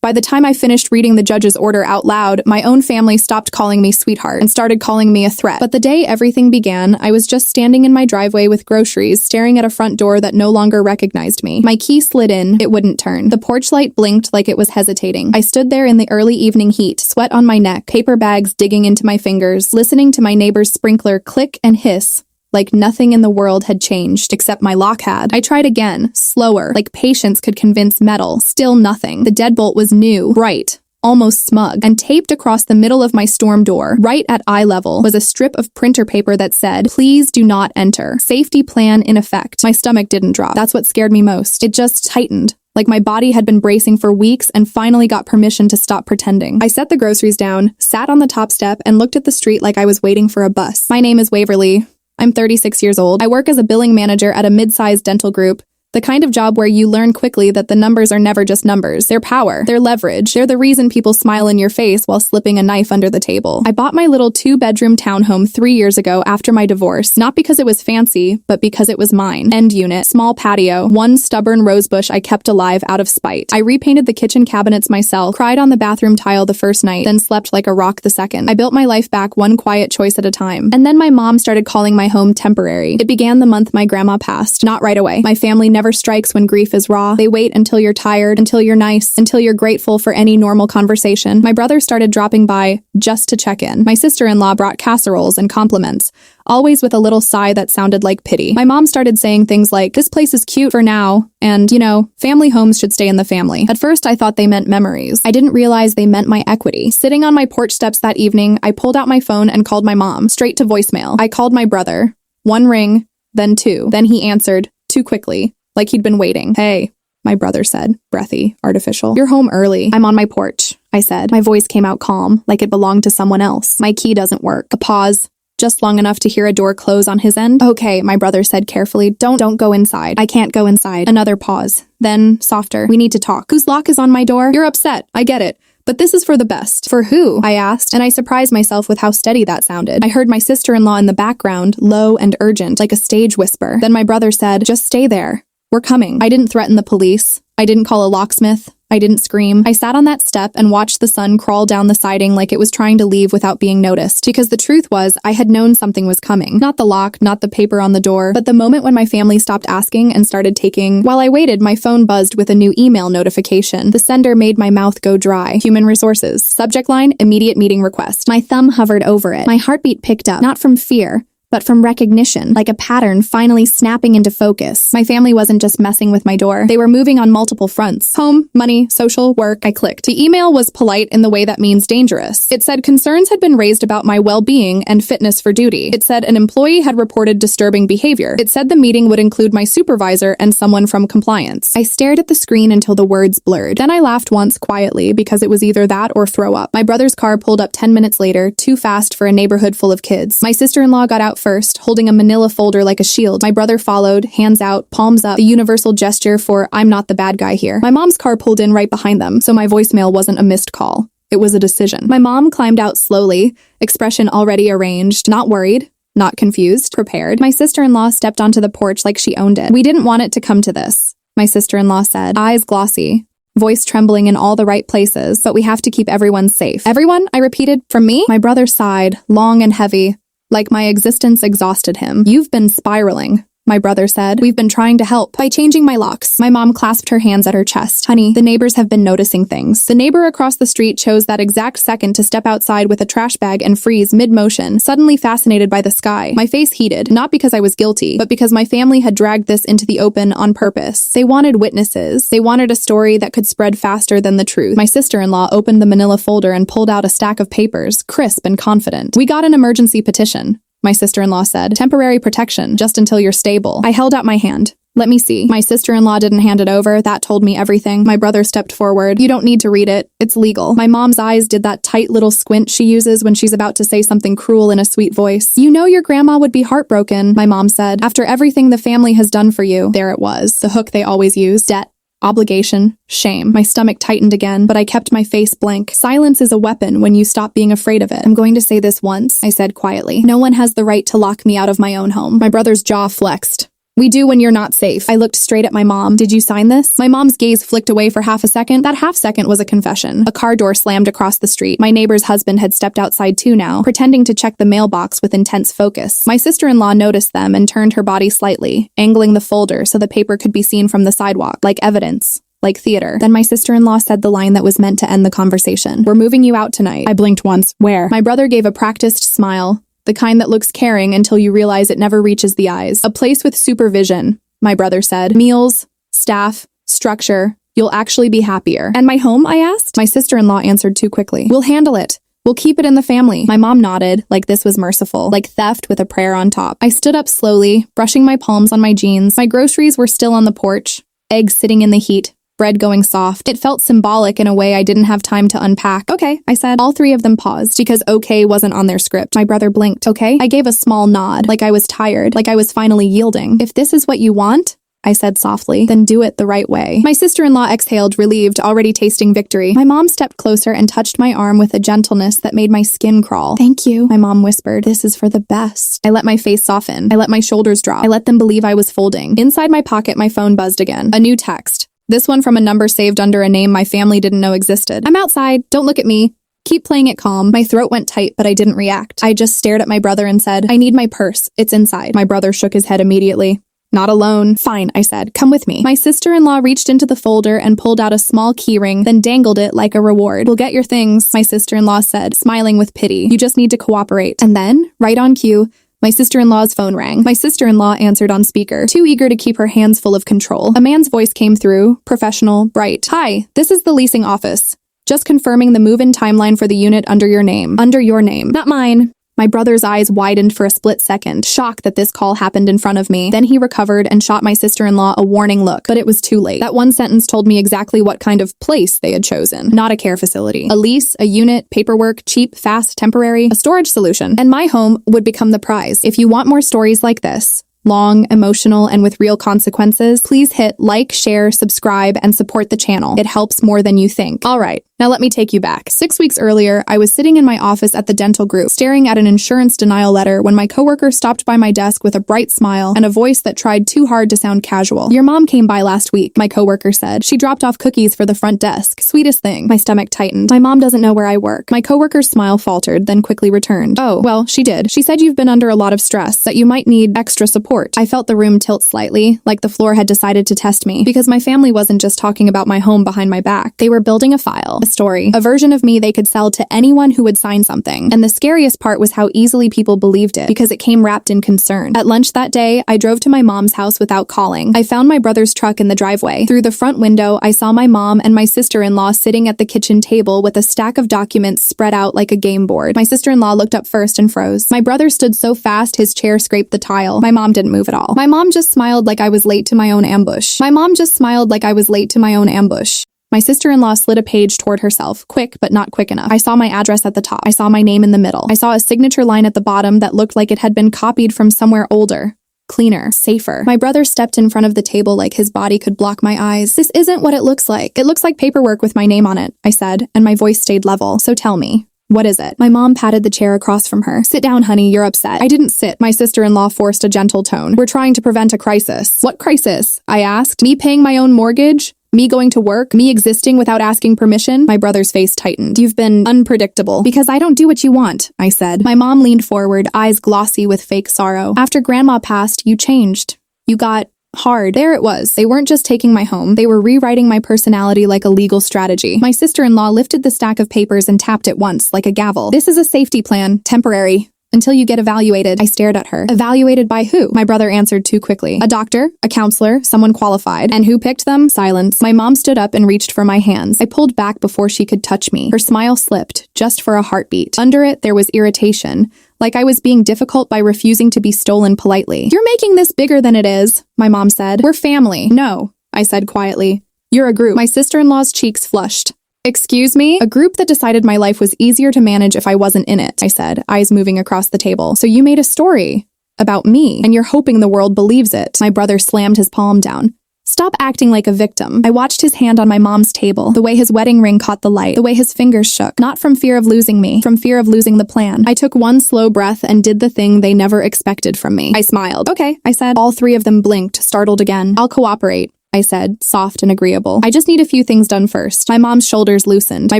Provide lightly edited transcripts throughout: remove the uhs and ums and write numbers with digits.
By the time I finished reading the judge's order out loud, my own family stopped calling me sweetheart and started calling me a threat. But the day everything began, I was just standing in my driveway with groceries, staring at a front door that no longer recognized me. My key slid in, it wouldn't turn. The porch light blinked like it was hesitating. I stood there in the early evening heat, sweat on my neck, paper bags digging into my fingers, listening to my neighbor's sprinkler click and hiss, like nothing in the world had changed, except my lock had. I tried again, slower, like patience could convince metal. Still nothing. The deadbolt was new, bright, almost smug, and taped across the middle of my storm door, right at eye level, was a strip of printer paper that said, "Please do not enter. Safety plan in effect." My stomach didn't drop. That's what scared me most. It just tightened, like my body had been bracing for weeks and finally got permission to stop pretending. I set the groceries down, sat on the top step, and looked at the street like I was waiting for a bus. My name is Waverly. I'm 36 years old. I work as a billing manager at a mid-sized dental group, the kind of job where you learn quickly that the numbers are never just numbers. They're power. They're leverage. They're the reason people smile in your face while slipping a knife under the table. I bought my little 2-bedroom townhome 3 years ago after my divorce, not because it was fancy, but because it was mine. End unit, small patio, one stubborn rosebush I kept alive out of spite. I repainted the kitchen cabinets myself, cried on the bathroom tile the first night, then slept like a rock the second. I built my life back one quiet choice at a time. And then my mom started calling my home temporary. It began the month my grandma passed. Not right away. My family never strikes when grief is raw. They wait until you're tired, until you're nice, until you're grateful for any normal conversation. My brother started dropping by just to check in. My sister-in-law brought casseroles and compliments, always with a little sigh that sounded like pity. My mom started saying things like, "This place is cute for now," and, family homes should stay in the family. At first, I thought they meant memories. I didn't realize they meant my equity. Sitting on my porch steps that evening, I pulled out my phone and called my mom, straight to voicemail. I called my brother. 1 ring, then 2. Then he answered, too quickly, like he'd been waiting. "Hey," my brother said, breathy, artificial. "You're home early." "I'm on my porch," I said. My voice came out calm, like it belonged to someone else. "My key doesn't work." A pause, just long enough to hear a door close on his end. "Okay," my brother said carefully. Don't go inside." "I can't go inside." Another pause. Then, softer. "We need to talk." "Whose lock is on my door?" "You're upset. I get it. But this is for the best." "For who?" I asked, and I surprised myself with how steady that sounded. I heard my sister-in-law in the background, low and urgent, like a stage whisper. Then my brother said, "Just stay there. We're coming." I didn't threaten the police. I didn't call a locksmith. I didn't scream. I sat on that step and watched the sun crawl down the siding like it was trying to leave without being noticed. Because the truth was, I had known something was coming. Not the lock, not the paper on the door, but the moment when my family stopped asking and started taking. While I waited, my phone buzzed with a new email notification. The sender made my mouth go dry. Human Resources. Subject line, immediate meeting request. My thumb hovered over it. My heartbeat picked up, not from fear, but from recognition, like a pattern finally snapping into focus. My family wasn't just messing with my door. They were moving on multiple fronts. Home, money, social, work. I clicked. The email was polite in the way that means dangerous. It said concerns had been raised about my well-being and fitness for duty. It said an employee had reported disturbing behavior. It said the meeting would include my supervisor and someone from compliance. I stared at the screen until the words blurred. Then I laughed once quietly because it was either that or throw up. My brother's car pulled up 10 minutes later, too fast for a neighborhood full of kids. My sister-in-law got out first, holding a manila folder like a shield. My brother followed, hands out, palms up, the universal gesture for "I'm not the bad guy here." My mom's car pulled in right behind them, so my voicemail wasn't a missed call. It was a decision. My mom climbed out slowly, expression already arranged, not worried, not confused, prepared. My sister-in-law stepped onto the porch like she owned it. "We didn't want it to come to this," my sister-in-law said, eyes glossy, voice trembling in all the right places, "but we have to keep everyone safe." "Everyone?" I repeated. "From me?" My brother sighed, long and heavy, like my existence exhausted him. "You've been spiraling," my brother said. "We've been trying to help by changing my locks." My mom clasped her hands at her chest. "Honey, the neighbors have been noticing things." The neighbor across the street chose that exact second to step outside with a trash bag and freeze mid-motion, suddenly fascinated by the sky. My face heated, not because I was guilty, but because my family had dragged this into the open on purpose. They wanted witnesses. They wanted a story that could spread faster than the truth. My sister-in-law opened the manila folder and pulled out a stack of papers, crisp and confident. "We got an emergency petition," my sister-in-law said. "Temporary protection, just until you're stable." I held out my hand. "Let me see." My sister-in-law didn't hand it over. That told me everything. My brother stepped forward. "You don't need to read it. It's legal." My mom's eyes did that tight little squint she uses when she's about to say something cruel in a sweet voice. "You know your grandma would be heartbroken," my mom said. "After everything the family has done for you." There it was, the hook they always use. Debt. Obligation, shame. My stomach tightened again, but I kept my face blank. Silence is a weapon when you stop being afraid of it. "I'm going to say this once," I said quietly. "No one has the right to lock me out of my own home." My brother's jaw flexed. We do when you're not safe. I looked straight at my mom. Did you sign this? My mom's gaze flicked away for half a second. That half second was a confession. A car door slammed across the street. My neighbor's husband had stepped outside too now, pretending to check the mailbox with intense focus. My sister-in-law noticed them and turned her body slightly, angling the folder so the paper could be seen from the sidewalk, like evidence. Like theater. Then my sister-in-law said the line that was meant to end the conversation. We're moving you out tonight. I blinked once. Where? My brother gave a practiced smile. The kind that looks caring until you realize it never reaches the eyes. A place with supervision, my brother said. Meals, staff, structure. You'll actually be happier. And my home, I asked? My sister-in-law answered too quickly. We'll handle it. We'll keep it in the family. My mom nodded, like this was merciful, like theft with a prayer on top. I stood up slowly, brushing my palms on my jeans. My groceries were still on the porch, eggs sitting in the heat. Bread going soft. It felt symbolic in a way I didn't have time to unpack. Okay, I said. All three of them paused, because okay wasn't on their script. My brother blinked. Okay? I gave a small nod, like I was tired, like I was finally yielding. If this is what you want, I said softly, then do it the right way. My sister-in-law exhaled, relieved, already tasting victory. My mom stepped closer and touched my arm with a gentleness that made my skin crawl. Thank you, my mom whispered. This is for the best. I let my face soften. I let my shoulders drop. I let them believe I was folding. Inside my pocket, my phone buzzed again. A new text. This one from a number saved under a name my family didn't know existed. I'm outside. Don't look at me. Keep playing it calm. My throat went tight, but I didn't react. I just stared at my brother and said, I need my purse. It's inside. My brother shook his head immediately. Not alone. Fine, I said. Come with me. My sister-in-law reached into the folder and pulled out a small keyring, then dangled it like a reward. We'll get your things, my sister-in-law said, smiling with pity. You just need to cooperate. And then, right on cue, my sister-in-law's phone rang. My sister-in-law answered on speaker, too eager to keep her hands full of control. A man's voice came through, professional, bright. Hi, this is the leasing office. Just confirming the move-in timeline for the unit under your name. Under your name. Not mine. My brother's eyes widened for a split second, shocked that this call happened in front of me. Then he recovered and shot my sister-in-law a warning look, but it was too late. That one sentence told me exactly what kind of place they had chosen. Not a care facility. A lease, a unit, paperwork, cheap, fast, temporary, a storage solution. And my home would become the prize. If you want more stories like this, long, emotional, and with real consequences, please hit like, share, subscribe, and support the channel. It helps more than you think. All right, now let me take you back. 6 weeks earlier, I was sitting in my office at the dental group, staring at an insurance denial letter when my coworker stopped by my desk with a bright smile and a voice that tried too hard to sound casual. Your mom came by last week, my coworker said. She dropped off cookies for the front desk. Sweetest thing. My stomach tightened. My mom doesn't know where I work. My coworker's smile faltered, then quickly returned. Oh, well, she did. She said you've been under a lot of stress, that you might need extra support. I felt the room tilt slightly, like the floor had decided to test me, because my family wasn't just talking about my home behind my back. They were building a file, a story, a version of me they could sell to anyone who would sign something. And the scariest part was how easily people believed it, because it came wrapped in concern. At lunch that day, I drove to my mom's house without calling. I found my brother's truck in the driveway. Through the front window, I saw my mom and my sister-in-law sitting at the kitchen table with a stack of documents spread out like a game board. My sister-in-law looked up first and froze. My brother stood so fast his chair scraped the tile. My mom didn't move at all. My mom just smiled like I was late to my own ambush. My mom just smiled like I was late to my own ambush. My sister-in-law slid a page toward herself, quick but not quick enough. I saw my address at the top. I saw my name in the middle. I saw a signature line at the bottom that looked like it had been copied from somewhere older. Cleaner, safer. My brother stepped in front of the table like his body could block my eyes. This isn't what it looks like. It looks like paperwork with my name on it, I said, and my voice stayed level. So tell me. What is it? My mom patted the chair across from her. Sit down, honey, you're upset. I didn't sit. My sister-in-law forced a gentle tone. We're trying to prevent a crisis. What crisis? I asked. Me paying my own mortgage? Me going to work? Me existing without asking permission? My brother's face tightened. You've been unpredictable. Because I don't do what you want, I said. My mom leaned forward, eyes glossy with fake sorrow. After Grandma passed, you changed. You got hard. There it was. They weren't just taking my home. They were rewriting my personality like a legal strategy. My sister-in-law lifted the stack of papers and tapped it once, like a gavel. This is a safety plan. Temporary. Until you get evaluated. I stared at her. Evaluated by who? My brother answered too quickly. A doctor, a counselor, someone qualified. And who picked them? Silence. My mom stood up and reached for my hands. I pulled back before she could touch me. Her smile slipped, just for a heartbeat. Under it, there was irritation. Like I was being difficult by refusing to be stolen politely. You're making this bigger than it is, my mom said. We're family. No, I said quietly. You're a group. My sister-in-law's cheeks flushed. Excuse me? A group that decided my life was easier to manage if I wasn't in it, I said, eyes moving across the table. So you made a story about me, and you're hoping the world believes it. My brother slammed his palm down. Stop acting like a victim. I watched his hand on my mom's table, the way his wedding ring caught the light, the way his fingers shook, not from fear of losing me, from fear of losing the plan. I took one slow breath and did the thing they never expected from me. I smiled. Okay, I said. All three of them blinked, startled again. I'll cooperate, I said, soft and agreeable. I just need a few things done first. My mom's shoulders loosened. My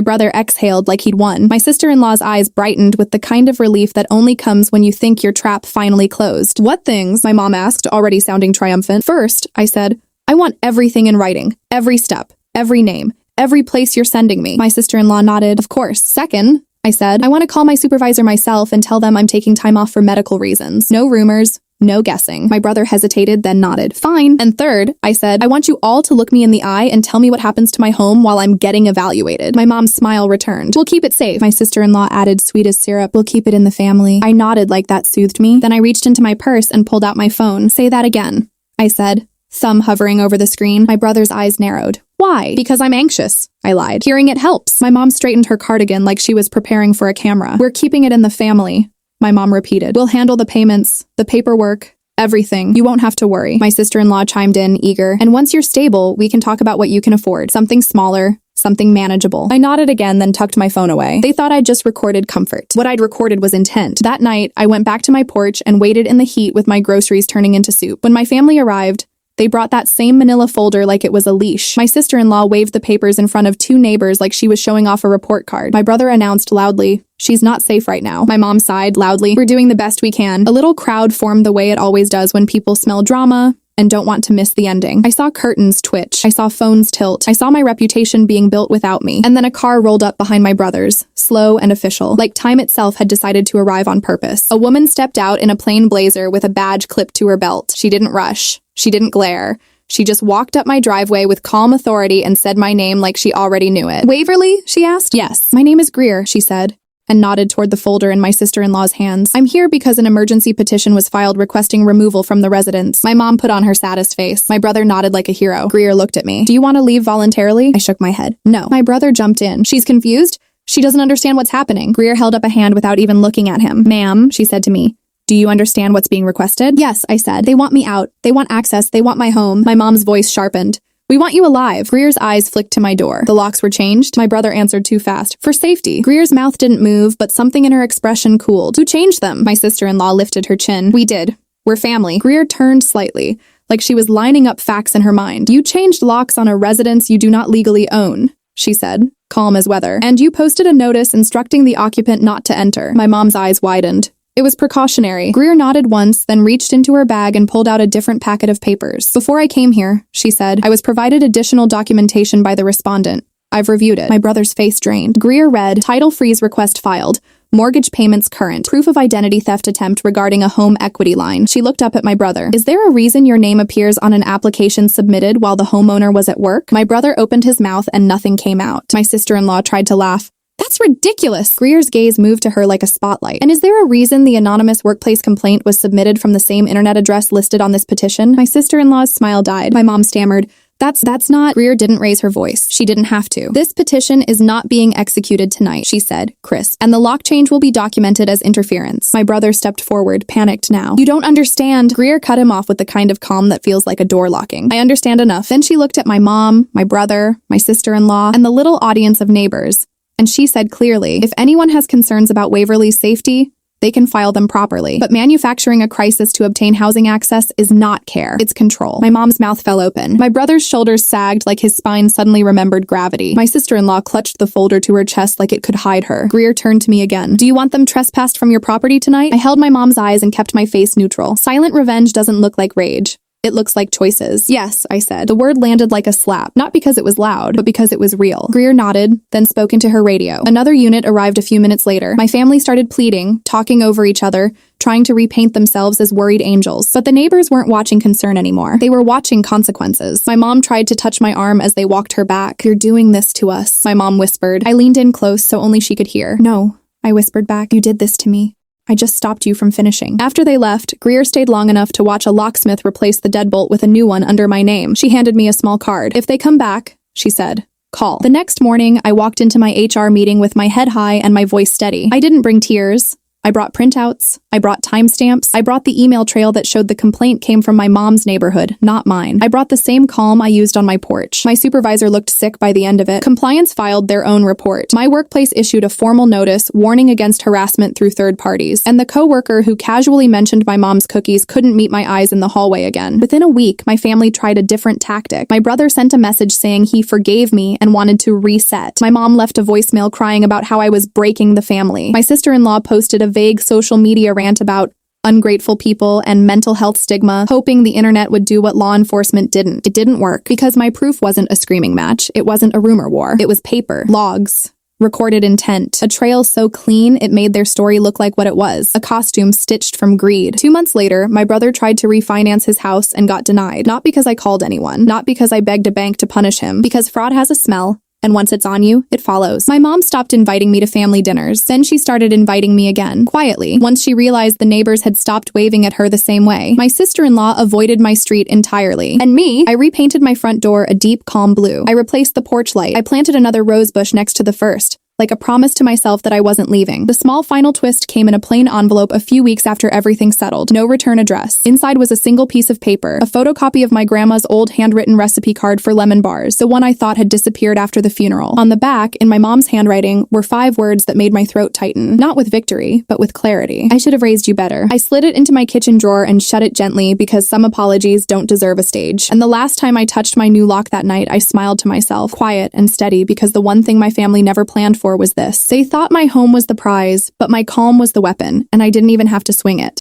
brother exhaled like he'd won. My sister-in-law's eyes brightened with the kind of relief that only comes when you think your trap finally closed. What things? My mom asked, already sounding triumphant. First, I said, I want everything in writing. Every step, every name, every place you're sending me. My sister-in-law nodded. Of course. Second, I said, I want to call my supervisor myself and tell them I'm taking time off for medical reasons. No rumors. No guessing. My brother hesitated, then nodded. Fine. And third, I said, I want you all to look me in the eye and tell me what happens to my home while I'm getting evaluated. My mom's smile returned. We'll keep it safe. My sister-in-law added, sweet as syrup. We'll keep it in the family. I nodded like that soothed me. Then I reached into my purse and pulled out my phone. Say that again, I said, thumb hovering over the screen. My brother's eyes narrowed. Why? Because I'm anxious, I lied. Hearing it helps. My mom straightened her cardigan like she was preparing for a camera. We're keeping it in the family, my mom repeated. We'll handle the payments, the paperwork, everything. You won't have to worry. My sister-in-law chimed in, eager. And once you're stable, we can talk about what you can afford. Something smaller, something manageable. I nodded again, then tucked my phone away. They thought I'd just recorded comfort. What I'd recorded was intent. That night, I went back to my porch and waited in the heat with my groceries turning into soup. When my family arrived, they brought that same manila folder like it was a leash. My sister-in-law waved the papers in front of two neighbors like she was showing off a report card. My brother announced loudly, she's not safe right now. My mom sighed loudly. We're doing the best we can. A little crowd formed the way it always does when people smell drama and don't want to miss the ending. I saw curtains twitch. I saw phones tilt. I saw my reputation being built without me. And then a car rolled up behind my brothers, slow and official, like time itself had decided to arrive on purpose. A woman stepped out in a plain blazer with a badge clipped to her belt. She didn't rush. She didn't glare. She just walked up my driveway with calm authority and said my name like she already knew it. Waverly? She asked. Yes. My name is Greer, she said, and nodded toward the folder in my sister-in-law's hands. I'm here because an emergency petition was filed requesting removal from the residence. My mom put on her saddest face. My brother nodded like a hero. Greer looked at me. Do you want to leave voluntarily? I shook my head. No. My brother jumped in. She's confused. She doesn't understand what's happening. Greer held up a hand without even looking at him. Ma'am, she said to me. Do you understand what's being requested? Yes, I said. They want me out. They want access. They want my home. My mom's voice sharpened. We want you alive. Greer's eyes flicked to my door. The locks were changed. My brother answered too fast. For safety. Greer's mouth didn't move, but something in her expression cooled. Who changed them? My sister-in-law lifted her chin. We did. We're family. Greer turned slightly, like she was lining up facts in her mind. You changed locks on a residence you do not legally own, she said, calm as weather. And you posted a notice instructing the occupant not to enter. My mom's eyes widened. It was precautionary. Greer nodded once, then reached into her bag and pulled out a different packet of papers. Before I came here, she said, I was provided additional documentation by the respondent. I've reviewed it. My brother's face drained. Greer read, title freeze request filed. Mortgage payments current. Proof of identity theft attempt regarding a home equity line. She looked up at my brother. Is there a reason your name appears on an application submitted while the homeowner was at work? My brother opened his mouth and nothing came out. My sister-in-law tried to laugh. That's ridiculous. Greer's gaze moved to her like a spotlight. And is there a reason the anonymous workplace complaint was submitted from the same internet address listed on this petition? My sister-in-law's smile died. My mom stammered. That's not. Greer didn't raise her voice. She didn't have to. This petition is not being executed tonight, she said, crisp. And the lock change will be documented as interference. My brother stepped forward, panicked now. You don't understand. Greer cut him off with the kind of calm that feels like a door locking. I understand enough. Then she looked at my mom, my brother, my sister-in-law, and the little audience of neighbors. And she said clearly, if anyone has concerns about Waverly's safety, they can file them properly. But manufacturing a crisis to obtain housing access is not care. It's control. My mom's mouth fell open. My brother's shoulders sagged like his spine suddenly remembered gravity. My sister-in-law clutched the folder to her chest like it could hide her. Greer turned to me again. Do you want them trespassed from your property tonight? I held my mom's eyes and kept my face neutral. Silent revenge doesn't look like rage. It looks like choices. Yes, I said. The word landed like a slap, not because it was loud, but because it was real. Greer nodded, then spoke into her radio. Another unit arrived a few minutes later. My family started pleading, talking over each other, trying to repaint themselves as worried angels. But the neighbors weren't watching concern anymore. They were watching consequences. My mom tried to touch my arm as they walked her back. You're doing this to us, my mom whispered. I leaned in close so only she could hear. No, I whispered back. You did this to me. I just stopped you from finishing. After they left, Greer stayed long enough to watch a locksmith replace the deadbolt with a new one under my name. She handed me a small card. If they come back, she said, call. The next morning, I walked into my HR meeting with my head high and my voice steady. I didn't bring tears. I brought printouts. I brought timestamps. I brought the email trail that showed the complaint came from my mom's neighborhood, not mine. I brought the same calm I used on my porch. My supervisor looked sick by the end of it. Compliance filed their own report. My workplace issued a formal notice warning against harassment through third parties. And the coworker who casually mentioned my mom's cookies couldn't meet my eyes in the hallway again. Within a week, my family tried a different tactic. My brother sent a message saying he forgave me and wanted to reset. My mom left a voicemail crying about how I was breaking the family. My sister-in-law posted a vague social media rant about ungrateful people and mental health stigma, hoping the internet would do what law enforcement didn't. It didn't work because my proof wasn't a screaming match. It wasn't a rumor war. It was paper, logs, recorded intent, a trail so clean it made their story look like what it was, a costume stitched from greed. 2 months later, my brother tried to refinance his house and got denied. Not because I called anyone, not because I begged a bank to punish him, because fraud has a smell. And once it's on you, it follows. My mom stopped inviting me to family dinners. Then she started inviting me again, quietly, once she realized the neighbors had stopped waving at her the same way. My sister-in-law avoided my street entirely. And me, I repainted my front door a deep, calm blue. I replaced the porch light. I planted another rose bush next to the first, like a promise to myself that I wasn't leaving. The small final twist came in a plain envelope a few weeks after everything settled. No return address. Inside was a single piece of paper, a photocopy of my grandma's old handwritten recipe card for lemon bars, the one I thought had disappeared after the funeral. On the back, in my mom's handwriting, were 5 words that made my throat tighten. Not with victory, but with clarity. I should have raised you better. I slid it into my kitchen drawer and shut it gently because some apologies don't deserve a stage. And the last time I touched my new lock that night, I smiled to myself, quiet and steady, because the one thing my family never planned for was this. They thought my home was the prize, but my calm was the weapon, and I didn't even have to swing it.